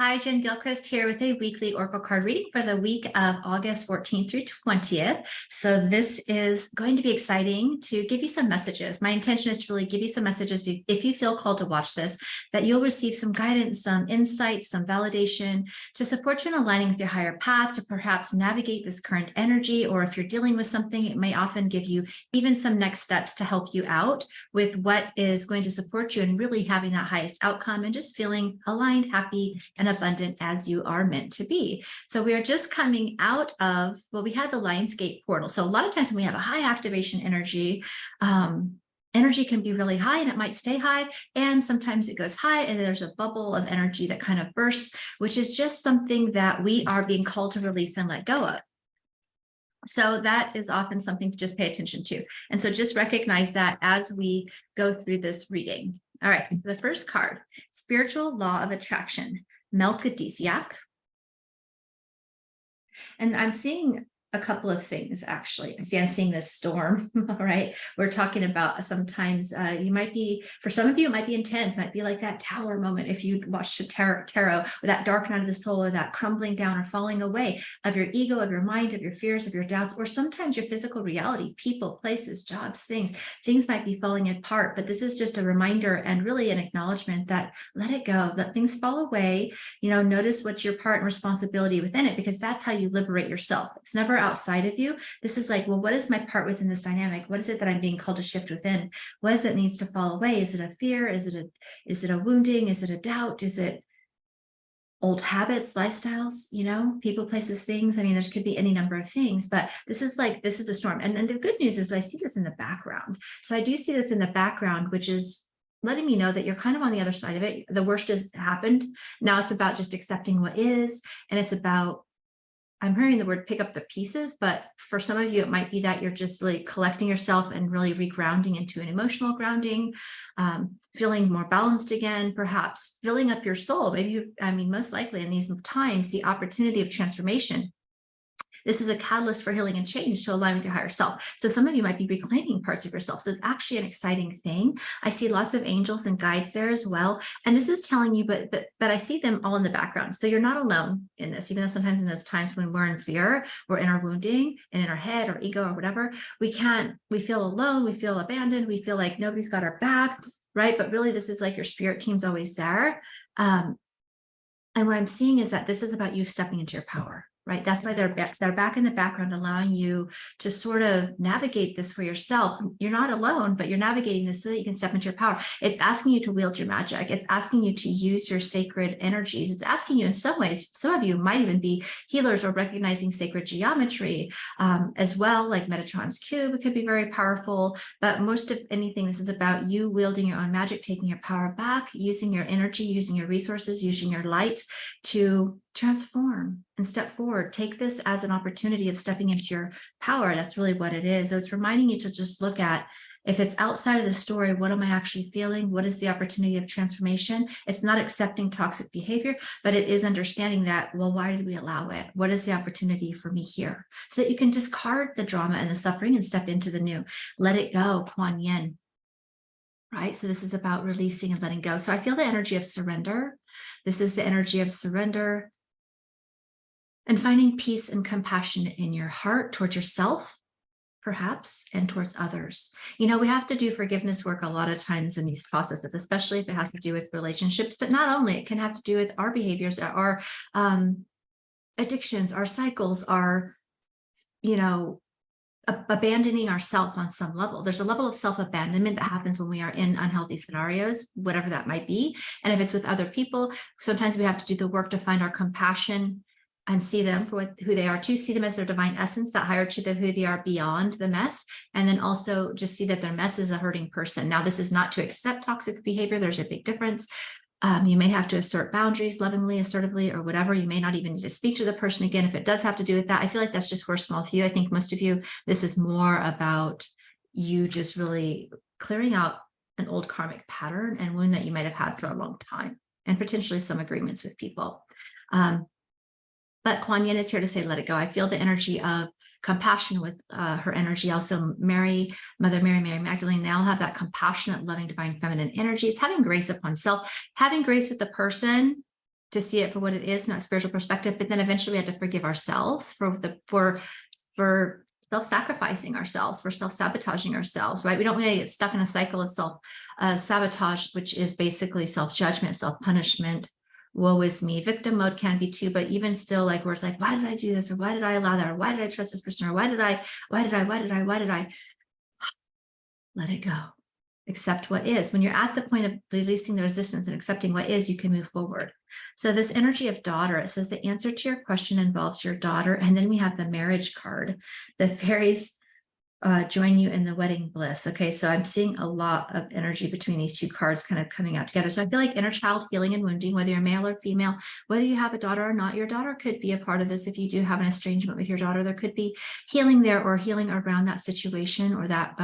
Hi, Jen Gilchrist here with a weekly Oracle card reading for the week of August 14th through 20th. So this is going to be exciting to give you some messages. My intention is to really give you some messages if you feel called to watch this, that you'll receive some guidance, some insights, some validation to support you in aligning with your higher path, to perhaps navigate this current energy, or if you're dealing with something, it may often give you even some next steps to help you out with what is going to support you in really having that highest outcome and just feeling aligned, happy, and abundant as you are meant to be. So we are just coming out of, well, we had the Lionsgate portal. So a lot of times when we have a high activation energy, energy can be really high and it might stay high. And sometimes it goes high and there's a bubble of energy that kind of bursts, which is just something that we are being called to release and let go of. So that is often something to just pay attention to. And so just recognize that as we go through this reading. All right, so the first card, Spiritual Law of Attraction, Melchizedek. And I'm seeing a couple of things, actually. I'm seeing this storm, all right? We're talking about sometimes you might be, for some of you, it might be intense. It might be like that tower moment if you watch the tarot, or that dark night of the soul, or that crumbling down or falling away of your ego, of your mind, of your fears, of your doubts, or sometimes your physical reality, people, places, jobs, things might be falling apart. But this is just a reminder and really an acknowledgement that let it go, let things fall away. You know, notice what's your part and responsibility within it, because that's how you liberate yourself. It's never outside of you. This is like, well, what is my part within this dynamic? What is it that I'm being called to shift within? What is it needs to fall away? Is it a fear? Is it a wounding? Is it a doubt? Is it old habits, lifestyles, you know, people, places, things? I mean, there could be any number of things, but this is the storm. And the good news is I see this in the background. So I do see this in the background, which is letting me know that you're kind of on the other side of it. The worst has happened. Now it's about just accepting what is, and it's about, I'm hearing the word pick up the pieces, but for some of you, it might be that you're just really collecting yourself and really regrounding into an emotional grounding, feeling more balanced again, perhaps filling up your soul. Maybe, most likely in these times, the opportunity of transformation. This is a catalyst for healing and change to align with your higher self. So some of you might be reclaiming parts of yourself. So it's actually an exciting thing. I see lots of angels and guides there as well. And this is telling you, but I see them all in the background. So you're not alone in this, even though sometimes in those times when we're in fear, we're in our wounding and in our head or ego or whatever, we feel alone, we feel abandoned, we feel like nobody's got our back, right? But really this is like your spirit team's always there. And what I'm seeing is that this is about you stepping into your power. Right. That's why they're back in the background, allowing you to sort of navigate this for yourself. You're not alone, but you're navigating this so that you can step into your power. It's asking you to wield your magic. It's asking you to use your sacred energies. It's asking you in some ways, some of you might even be healers or recognizing sacred geometry as well, like Metatron's cube. It could be very powerful, but most of anything, this is about you wielding your own magic, taking your power back, using your energy, using your resources, using your light to transform and step forward. Take this as an opportunity of stepping into your power. That's really what it is. So it's reminding you to just look at, if it's outside of the story, what am I actually feeling? What is the opportunity of transformation? It's not accepting toxic behavior, but it is understanding that, well, why did we allow it? What is the opportunity for me here? So that you can discard the drama and the suffering and step into the new. Let it go, Kuan Yin. Right? So this is about releasing and letting go. So I feel the energy of surrender. This is the energy of surrender and finding peace and compassion in your heart towards yourself, perhaps, and towards others. You know, we have to do forgiveness work a lot of times in these processes, especially if it has to do with relationships, but not only, it can have to do with our behaviors, our addictions, our cycles, our, abandoning ourselves on some level. There's a level of self-abandonment that happens when we are in unhealthy scenarios, whatever that might be. And if it's with other people, sometimes we have to do the work to find our compassion and see them for who they are, to see them as their divine essence, that higher truth of who they are beyond the mess. And then also just see that their mess is a hurting person. Now, this is not to accept toxic behavior. There's a big difference. You may have to assert boundaries lovingly, assertively, or whatever. You may not even need to speak to the person again. If it does have to do with that, I feel like that's just for a small few. I think most of you, this is more about you just really clearing out an old karmic pattern and wound that you might have had for a long time, and potentially some agreements with people. But Kuan Yin is here to say, let it go. I feel the energy of compassion with her energy. Also, Mary, Mother Mary, Mary Magdalene, they all have that compassionate, loving, divine feminine energy. It's having grace upon self, having grace with the person see it for what it is, not spiritual perspective. But then eventually we had to forgive ourselves for self-sacrificing ourselves, for self-sabotaging ourselves, right? We don't want to get stuck in a cycle of self-sabotage, which is basically self-judgment, self-punishment. Woe is me. Victim mode can be too, but even still, like, where it's like, why did I do this? Or why did I allow that? Or why did I trust this person? Or why did I let it go? Accept what is. When you're at the point of releasing the resistance and accepting what is, you can move forward. So this energy of daughter, it says the answer to your question involves your daughter. And then we have the marriage card. The fairies join you in the wedding bliss. Okay, so I'm seeing a lot of energy between these two cards kind of coming out together. So I feel like inner child healing and wounding, whether you're male or female, whether you have a daughter or not, your daughter could be a part of this. If you do have an estrangement with your daughter, there could be healing there, or healing around that situation, or that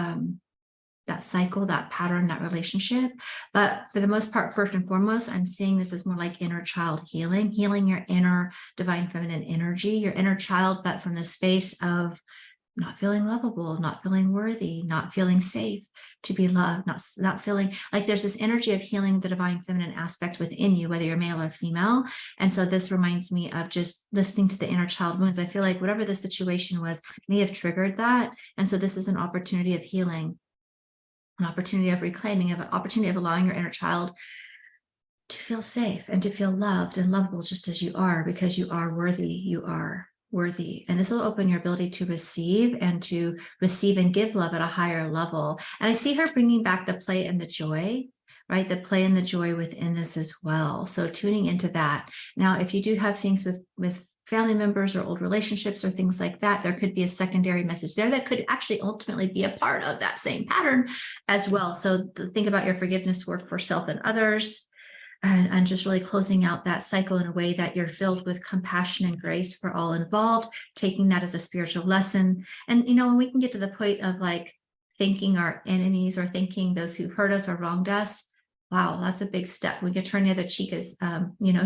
cycle, that pattern, that relationship. But for the most part, first and foremost, I'm seeing this as more like inner child healing your inner divine feminine energy, your inner child, but from the space of not feeling lovable, not feeling worthy, not feeling safe to be loved, not feeling like there's this energy of healing the divine feminine aspect within you, whether you're male or female. And so this reminds me of just listening to the inner child wounds. I feel like whatever the situation was may have triggered that. And so this is an opportunity of healing, an opportunity of reclaiming, of an opportunity of allowing your inner child to feel safe and to feel loved and lovable just as you are, because you are worthy, you are worthy. And this will open your ability to receive and give love at a higher level. And I see her bringing back the play and the joy, right? The play and the joy within this as well. So tuning into that. Now, if you do have things with family members or old relationships or things like that, there could be a secondary message there that could actually ultimately be a part of that same pattern as well. So think about your forgiveness work for self and others, and just really closing out that cycle in a way that you're filled with compassion and grace for all involved, taking that as a spiritual lesson. And, when we can get to the point of like thanking our enemies or thanking those who hurt us or wronged us, wow, that's a big step. We could turn the other cheek, as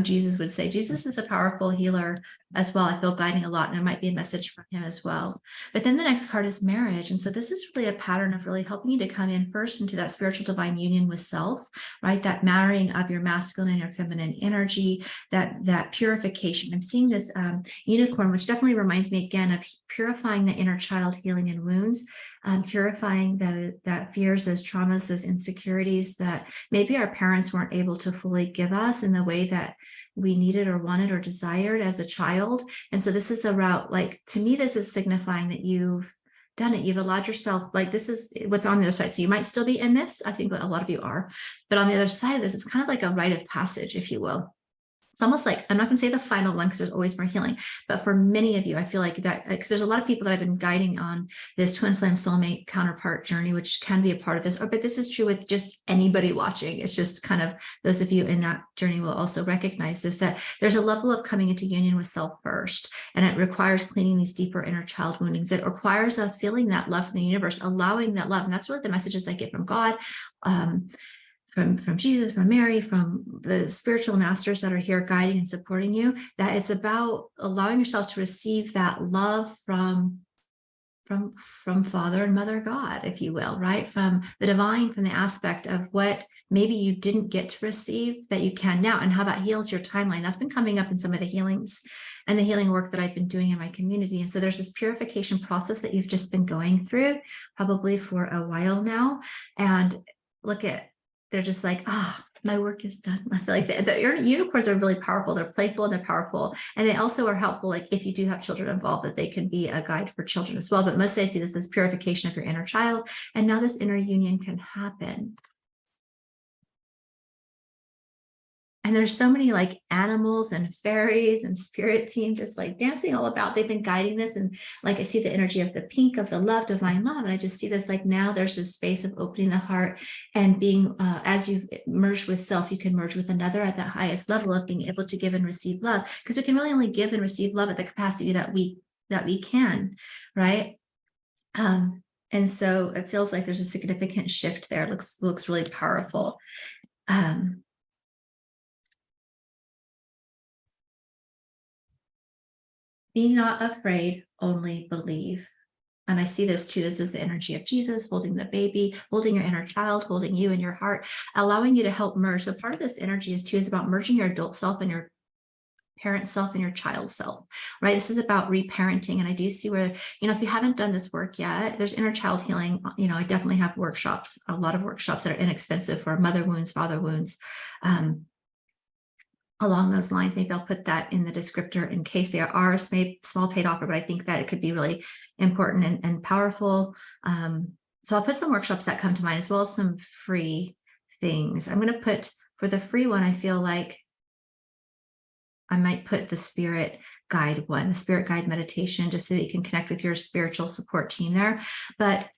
Jesus would say. Jesus is a powerful healer as well. I feel guiding a lot, and there might be a message from him as well. But then the next card is marriage. And so this is really a pattern of really helping you to come in first into that spiritual divine union with self, right? That marrying of your masculine and your feminine energy, that purification. I'm seeing this unicorn, which definitely reminds me again of purifying the inner child, healing and wounds, purifying that fears, those traumas, those insecurities that maybe our parents weren't able to fully give us in the way that we needed or wanted or desired as a child. And so this is a route, like, to me, this is signifying that you've done it. You've allowed yourself, like, this is what's on the other side. So you might still be in this. I think a lot of you are, but on the other side of this, it's kind of like a rite of passage, if you will. It's almost like, I'm not going to say the final one because there's always more healing, but for many of you, I feel like that, because there's a lot of people that I've been guiding on this twin flame soulmate counterpart journey, which can be a part of this, but this is true with just anybody watching. It's just kind of those of you in that journey will also recognize this, that there's a level of coming into union with self first, and it requires cleaning these deeper inner child woundings. It requires a feeling that love from the universe, allowing that love. And that's really the messages I get from God, from Jesus, from Mary, from the spiritual masters that are here guiding and supporting you, that it's about allowing yourself to receive that love from Father and Mother God, if you will, right? From the divine, from the aspect of what maybe you didn't get to receive that you can now, and how that heals your timeline. That's been coming up in some of the healings and the healing work that I've been doing in my community. And so there's this purification process that you've just been going through probably for a while now. And they're just like, my work is done. I feel like the unicorns are really powerful. They're playful and they're powerful. And they also are helpful, like if you do have children involved, that they can be a guide for children as well. But mostly I see this as purification of your inner child. And now this inner union can happen. And there's so many like animals and fairies and spirit team just like dancing all about. They've been guiding this. And like, I see the energy of the pink of the love, divine love. And I just see this, like, now there's this space of opening the heart and being, as you merge with self, you can merge with another at that highest level of being able to give and receive love. Because we can really only give and receive love at the capacity that we can, right? And so it feels like there's a significant shift there. It looks really powerful. Be not afraid, only believe. And I see this too. This is the energy of Jesus holding the baby, holding your inner child, holding you in your heart, allowing you to help merge. So part of this energy is about merging your adult self and your parent self and your child self, right? This is about reparenting. And I do see where, if you haven't done this work yet, there's inner child healing. I definitely have workshops, a lot of workshops that are inexpensive for mother wounds, father wounds. Along those lines, maybe I'll put that in the descriptor in case there are a small paid offer, but I think that it could be really important and powerful. So I'll put some workshops that come to mind, as well as some free things. I'm going to put, for the free one, I feel like I might put the spirit guide one, the spirit guide meditation, just so that you can connect with your spiritual support team there. But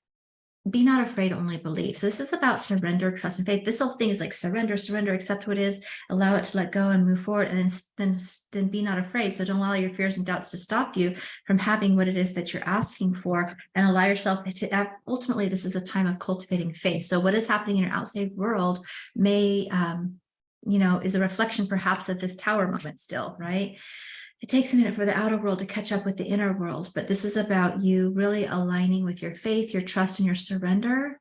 be not afraid, only believe. So this is about surrender, trust, and faith. This whole thing is like surrender, accept what is, allow it to let go and move forward, and then be not afraid. So don't allow your fears and doubts to stop you from having what it is that you're asking for, and allow yourself to, ultimately, this is a time of cultivating faith. So what is happening in your outside world may, is a reflection perhaps of this tower moment still, right? It takes a minute for the outer world to catch up with the inner world, but this is about you really aligning with your faith, your trust, and your surrender,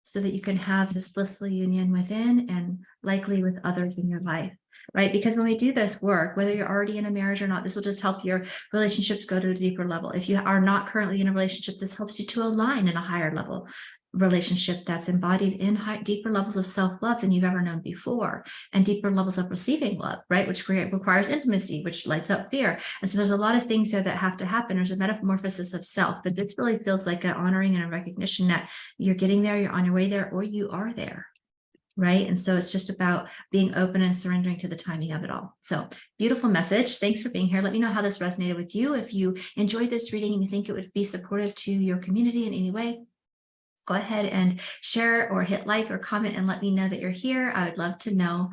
so that you can have this blissful union within and likely with others in your life, right? Because when we do this work, whether you're already in a marriage or not, this will just help your relationships go to a deeper level. If you are not currently in a relationship, this helps you to align in a higher level relationship that's embodied in deeper levels of self-love than you've ever known before, and deeper levels of receiving love, right? Which requires intimacy, which lights up fear. And so there's a lot of things there that have to happen. There's a metamorphosis of self, but this really feels like an honoring and a recognition that you're getting there, you're on your way there, or you are there. Right. And so it's just about being open and surrendering to the timing of it all. So beautiful message. Thanks for being here. Let me know how this resonated with you. If you enjoyed this reading and you think it would be supportive to your community in any way, go ahead and share or hit like or comment and let me know that you're here. I would love to know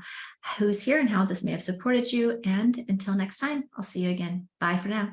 who's here and how this may have supported you. And until next time, I'll see you again. Bye for now.